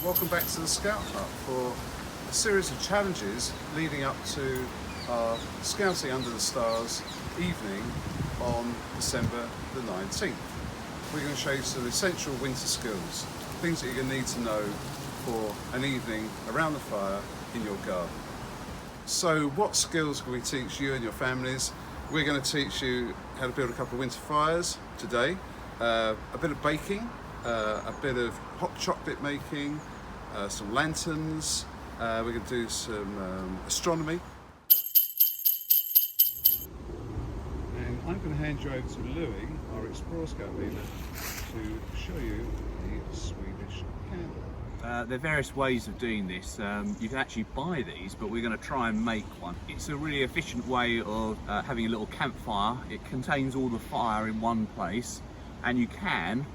Welcome back to the Scout Hut for a series of challenges leading up to our Scouting Under the Stars evening on December the 19th. We're going to show you some essential winter skills, things that you're going to need to know for an evening around the fire in your garden. So what skills can we teach you and your families? We're going to teach you how to build a couple of winter fires today, a bit of baking, a bit of hot chocolate making, some lanterns, we're going to do some astronomy. And I'm going to hand you over to Louis, our Explorer Scout leader, to show you the Swedish Candle. There are various ways of doing this. You can actually buy these, but we're going to try and make one. It's a really efficient way of having a little campfire. It contains all the fire in one place, and you can,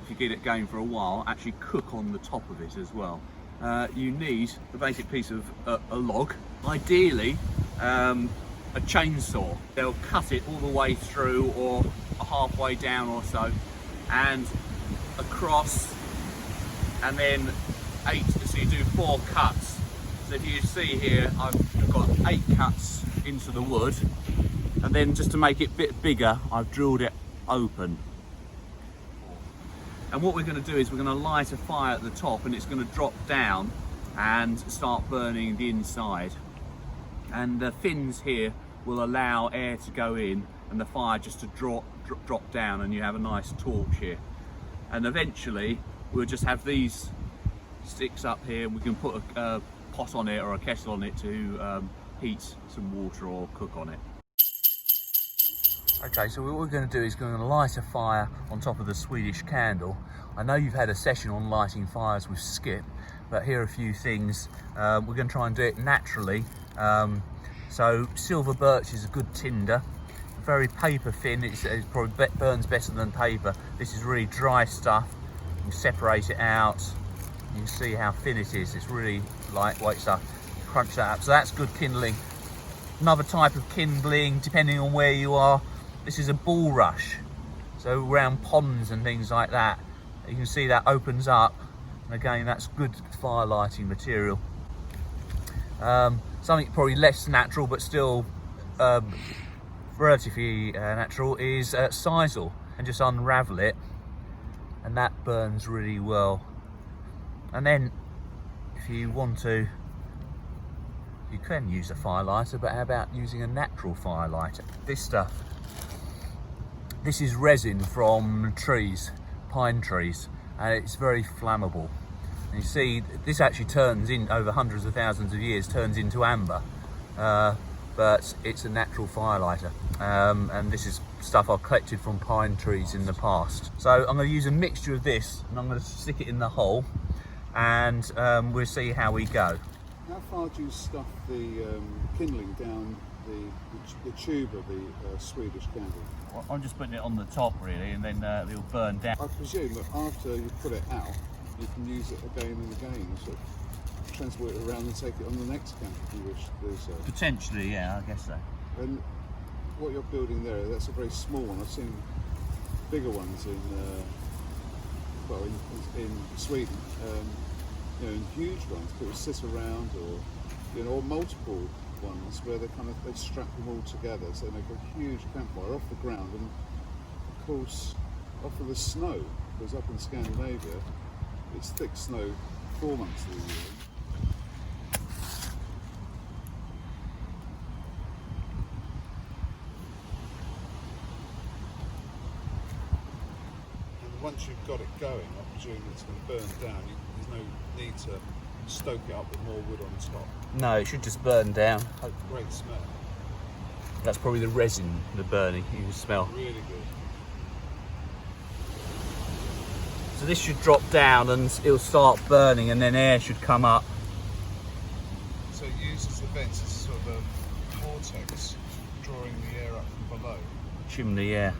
if you get it going for a while, actually cook on the top of it as well. You need the basic piece of a log, ideally a chainsaw. They'll cut it all the way through or halfway down or so, and across, and then 8, so you do 4 cuts. So if you see here, I've got 8 cuts into the wood, and then just to make it a bit bigger, I've drilled it open. And what we're going to do is we're going to light a fire at the top, and it's going to drop down and start burning the inside. And the fins here will allow air to go in and the fire just to drop down, and you have a nice torch here. And eventually we'll just have these sticks up here, and we can put a pot on it or a kettle on it to heat some water or cook on it. Okay, so what we're going to do is going to light a fire on top of the Swedish Candle. I know you've had a session on lighting fires with Skip, but here are a few things. We're going to try and do it naturally. So silver birch is a good tinder. Very paper thin, it probably burns better than paper. This is really dry stuff. You separate it out. You can see how thin it is. It's really lightweight stuff. Crunch that up. So that's good kindling. Another type of kindling, depending on where you are, this is a bulrush. So around ponds and things like that, you can see that opens up. And again, that's good fire lighting material. Something probably less natural, but still relatively natural, is sisal. And just unravel it, and that burns really well. And then if you want to, you can use a fire lighter, but how about using a natural fire lighter? This stuff, this is resin from trees, pine trees, and it's very flammable. And you see, this actually turns in over hundreds of thousands of years, turns into amber, but it's a natural fire lighter. And this is stuff I've collected from pine trees in the past. So I'm going to use a mixture of this, and I'm going to stick it in the hole, and we'll see how we go. How far do you stuff the kindling down the tube of the Swedish Candle? Well, I'm just putting it on the top really, and then it'll burn down. I presume that after you put it out, you can use it again and again, sort of transport it around and take it on the next camp if you wish to do so. Potentially, yeah, I guess so. And what you're building there, that's a very small one. I've seen bigger ones in Sweden. You know, in huge ones, people sit around, or or multiple ones where they strap them all together, so they make a huge campfire off the ground. And of course, often the snow, because up in Scandinavia, it's thick snow 4 months of the year. And once you've got it going, I presume it's going to burn down. There's no need to stoke it up with more wood on top. No, it should just burn down. Great smell. That's probably the resin, the burning, you can smell. Really good. So this should drop down and it'll start burning, and then air should come up. So it uses the vents as sort of a vortex, drawing the air up from below. Chimney, yeah.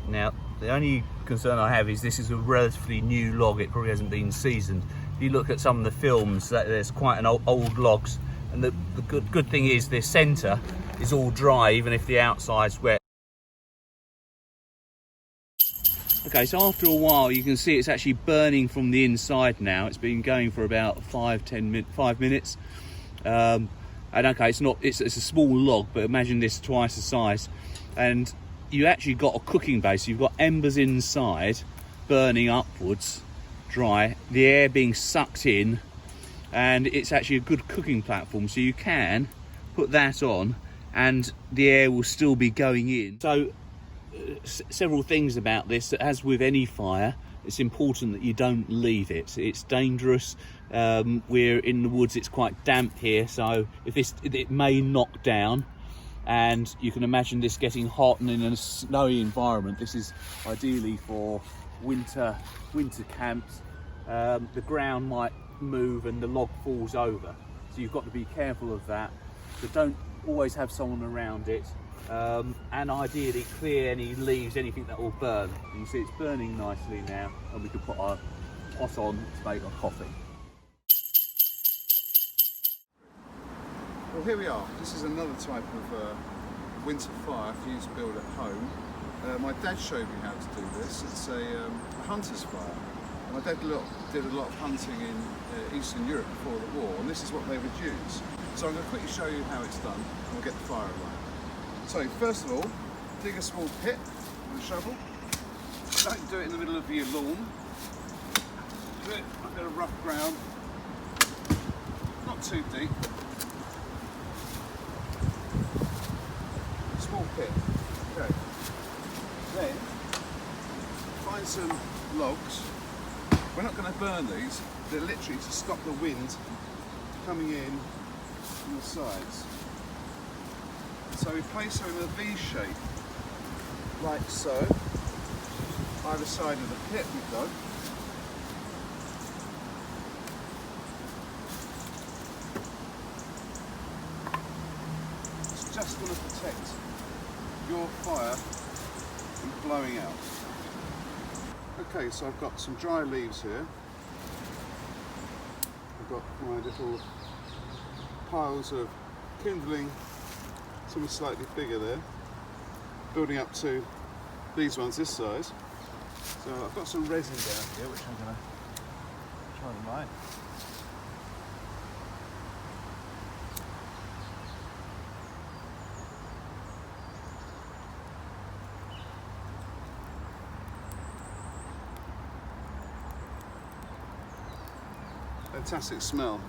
Now, the only concern I have is this is a relatively new log. It probably hasn't been seasoned. If you look at some of the films, there's quite an old logs, and the good thing is the centre is all dry, even if the outside's wet. Okay, so after a while you can see it's actually burning from the inside now. It's been going for about 5 minutes. And okay, it's a small log, but imagine this twice the size. And you actually got a cooking base. You've got embers inside, burning upwards, dry, the air being sucked in, and it's actually a good cooking platform. So you can put that on and the air will still be going in. So several things about this. As with any fire, it's important that you don't leave it. It's dangerous. We're in the woods, it's quite damp here, so it may knock down, and you can imagine this getting hot, and in a snowy environment this is ideally for winter camps. The ground might move and the log falls over, so you've got to be careful of that. So don't always have someone around it. And ideally clear any leaves, anything that will burn. You can see it's burning nicely now, and we can put our pot on to make our coffee. Well, here we are. This is another type of winter fire for you to build at home. My dad showed me how to do this. It's a hunter's fire. My dad did a lot of hunting in Eastern Europe before the war, and this is what they would use. So I'm going to quickly show you how it's done, and we'll get the fire alight. So first of all, dig a small pit with a shovel. Don't do it in the middle of your lawn. Do it on a bit of rough ground, not too deep. Small pit. Okay. Then find some logs. We're not going to burn these. They're literally to stop the wind coming in from the sides. So we place them in a V shape, like so, either side of the pit we've dug. It's just going to protect your fire from blowing out. Okay, so I've got some dry leaves here. I've got my little piles of kindling. Something slightly bigger there, building up to these ones this size. So I've got some resin down here which I'm going to try and light. Fantastic smell.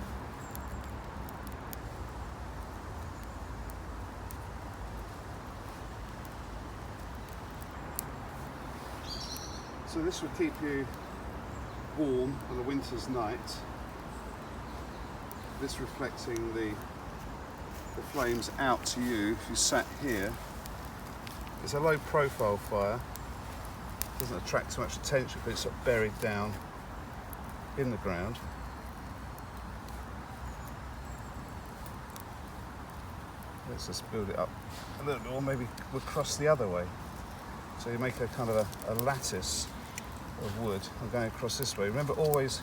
So this will keep you warm on a winter's night. This reflecting the flames out to you if you sat here. It's a low profile fire. It doesn't attract too much attention, but it's sort of buried down in the ground. Let's just build it up a little bit, or maybe we'll cross the other way. So you make a kind of a lattice of wood. I'm going across this way. Remember, always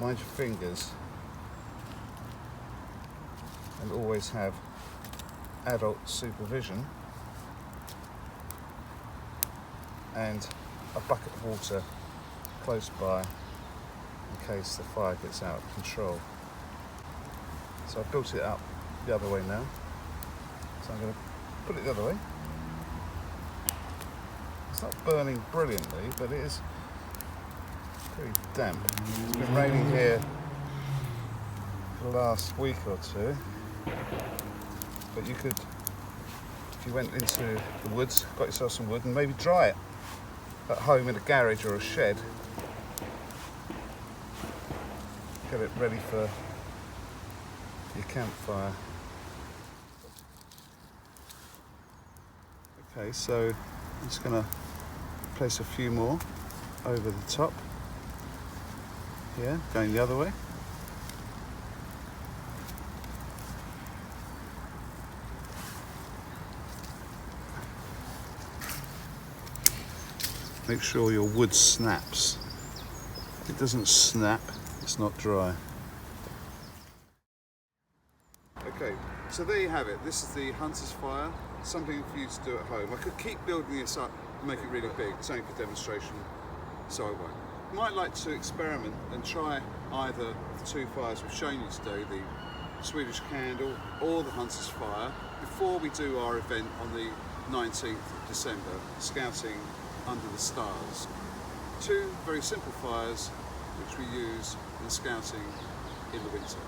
mind your fingers, and always have adult supervision, and a bucket of water close by in case the fire gets out of control. So I've built it up the other way now. So I'm going to put it the other way. It's not burning brilliantly, but it is pretty damp. It's been raining here for the last week or two. But you could, if you went into the woods, got yourself some wood, and maybe dry it at home in a garage or a shed. Get it ready for your campfire. Okay, so I'm just going to place a few more over the top. Yeah, going the other way. Make sure your wood snaps. If it doesn't snap, it's not dry. Okay, so there you have it. This is the hunter's fire. Something for you to do at home. I could keep building this up make it really big. It's only for demonstration, so I won't. You might like to experiment and try either the two fires we've shown you today, the Swedish Candle or the Hunter's Fire, before we do our event on the 19th of December, Scouting Under the Stars. Two very simple fires which we use in scouting in the winter.